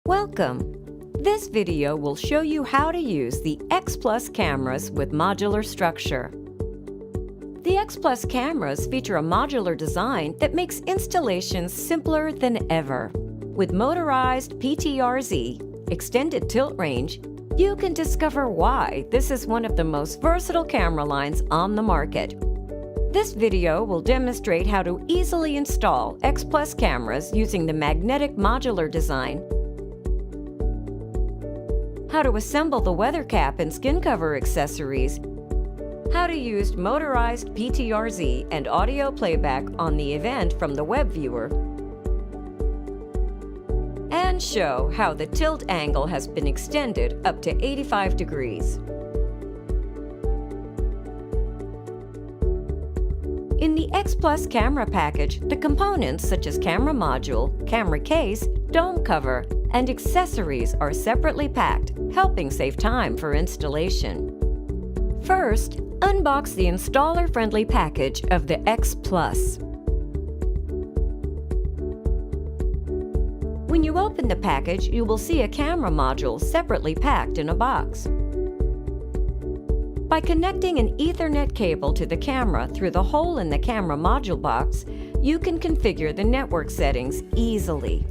Welcome! This video will show you how to use the X Plus cameras with modular structure. The X Plus cameras feature a modular design that makes installations simpler than ever. With motorized PTRZ, extended tilt range, you can discover why this is one of the most versatile camera lines on the market. This video will demonstrate how to easily install X Plus cameras using the magnetic modular design, how to assemble the weather cap and skin cover accessories, how to use motorized PTRZ and audio playback on the event from the Webviewer, and show how the tilt angle has been extended up to 85 degrees. In the X Plus camera package, the components such as camera module, camera case, dome cover, and accessories are separately packed, helping save time for installation. First, unbox the installer-friendly package of the X Plus. When you open the package, you will see a camera module separately packed in a box. By connecting an Ethernet cable to the camera through the hole in the camera module box, you can configure the network settings easily.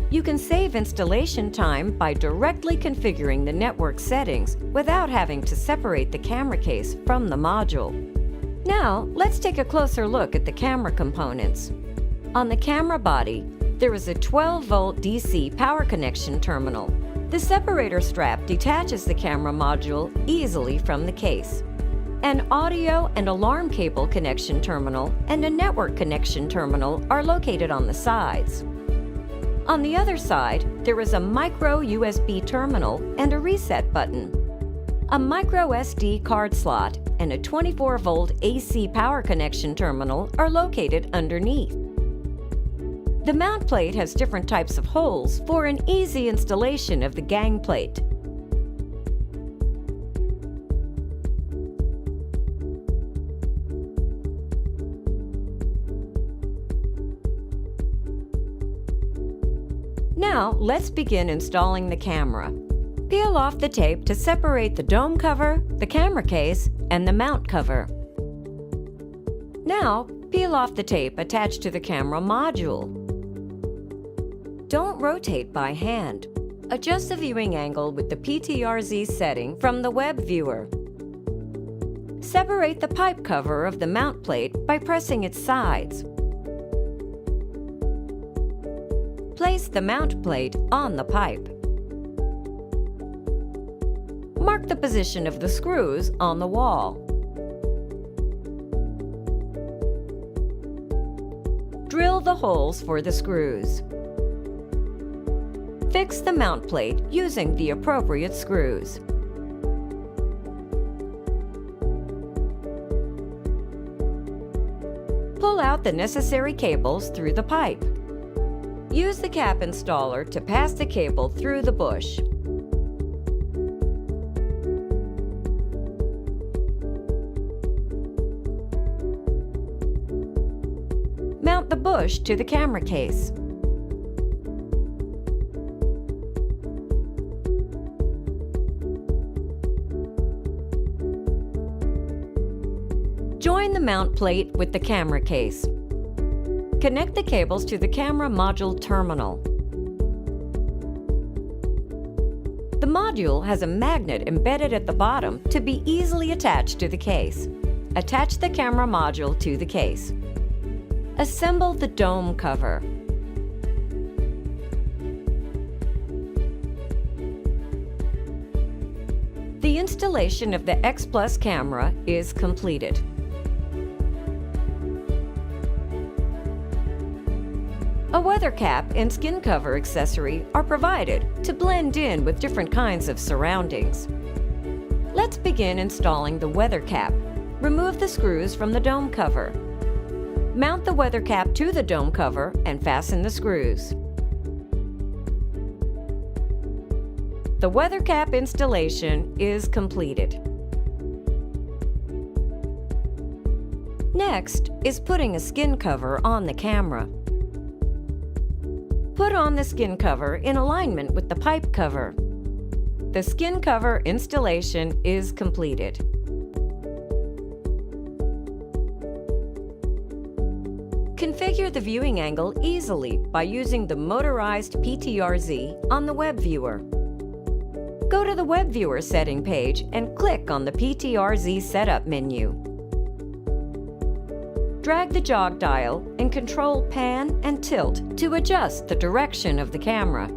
You can save installation time by directly configuring the network settings without having to separate the camera case from the module. Now, let's take a closer look at the camera components. On the camera body, there is a 12-volt DC power connection terminal. The separator strap detaches the camera module easily from the case. An audio and alarm cable connection terminal and a network connection terminal are located on the sides. On the other side, there is a micro USB terminal and a reset button. A micro SD card slot and a 24-volt AC power connection terminal are located underneath. The mount plate has different types of holes for an easy installation of the gang plate. Now, let's begin installing the camera. Peel off the tape to separate the dome cover, the camera case, and the mount cover. Now, peel off the tape attached to the camera module. Don't rotate by hand. Adjust the viewing angle with the PTRZ setting from the Webviewer. Separate the pipe cover of the mount plate by pressing its sides. Place the mount plate on the pipe. Mark the position of the screws on the wall. Drill the holes for the screws. Fix the mount plate using the appropriate screws. Pull out the necessary cables through the pipe. Use the cap installer to pass the cable through the bush. Mount the bush to the camera case. Join the mount plate with the camera case. Connect the cables to the camera module terminal. The module has a magnet embedded at the bottom to be easily attached to the case. Attach the camera module to the case. Assemble the dome cover. The installation of the X Plus camera is completed. A weather cap and skin cover accessory are provided to blend in with different kinds of surroundings. Let's begin installing the weather cap. Remove the screws from the dome cover. Mount the weather cap to the dome cover and fasten the screws. The weather cap installation is completed. Next is putting a skin cover on the camera. Put on the skin cover in alignment with the pipe cover. The skin cover installation is completed. Configure the viewing angle easily by using the motorized PTRZ on the Webviewer. Go to the Webviewer Setting page and click on the PTRZ Setup menu. Drag the jog dial and control pan and tilt to adjust the direction of the camera.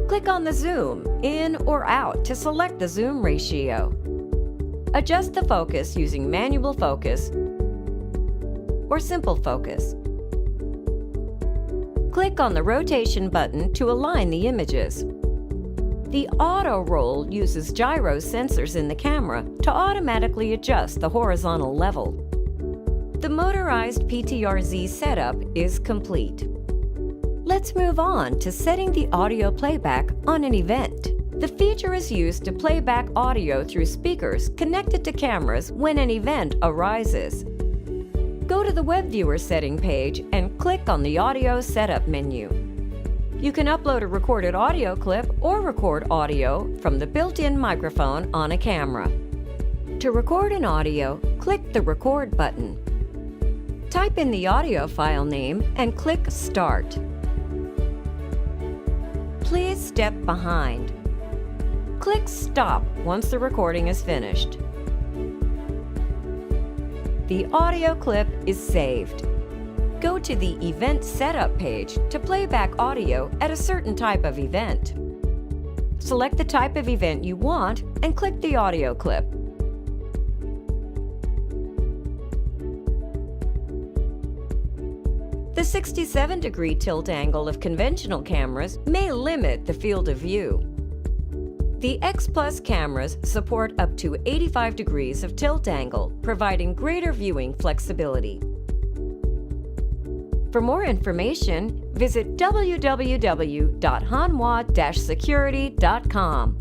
Click on the zoom in or out to select the zoom ratio. Adjust the focus using manual focus or simple focus. Click on the rotation button to align the images. The auto roll uses gyro sensors in the camera to automatically adjust the horizontal level. The motorized PTRZ setup is complete. Let's move on to setting the audio playback on an event. The feature is used to play back audio through speakers connected to cameras when an event arises. Go to the Webviewer Setting page and click on the Audio Setup menu. You can upload a recorded audio clip or record audio from the built-in microphone on a camera. To record an audio, click the Record button. Type in the audio file name and click Start. Please step behind. Click Stop once the recording is finished. The audio clip is saved. Go to the Event Setup page to play back audio at a certain type of event. Select the type of event you want and click the audio clip. The 67-degree tilt angle of conventional cameras may limit the field of view. The X Plus cameras support up to 85 degrees of tilt angle, providing greater viewing flexibility. For more information, visit www.hanwha-security.com.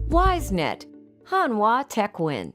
WiseNet, Hanwha Techwin.